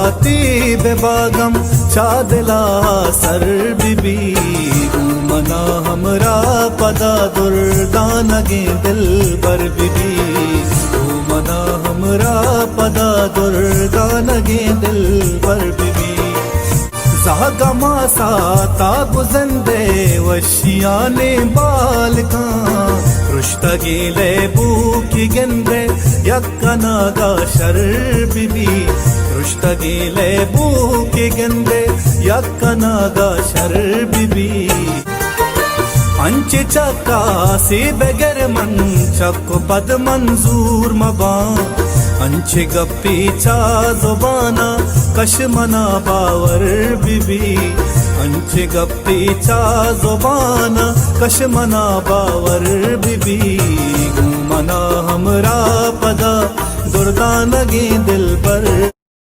खतीब बागम चादला sir बीबी मना हमरा पदा दुर्दानगे दिल बर बीबी मना हमरा पदा दुर्दानगे दिल बर बीबी जागमा साता गुजंदे वशियाने बालका रुश्तगे ले बूकी गेंदे यक्कनागा शर बीबी रुश्तगे ले बूकी गेंदे यक्कनागा शर बीबी अंचे चक्का से बगैर मन चक्को पद मंजूर मबा अंचे गप्पी चा जुबाना कशमना बावर बीबी अंचे गप्पी चा जुबाना कशमना बावर बीबी घूमना हमरा पदा दुर्दानगे दिल पर।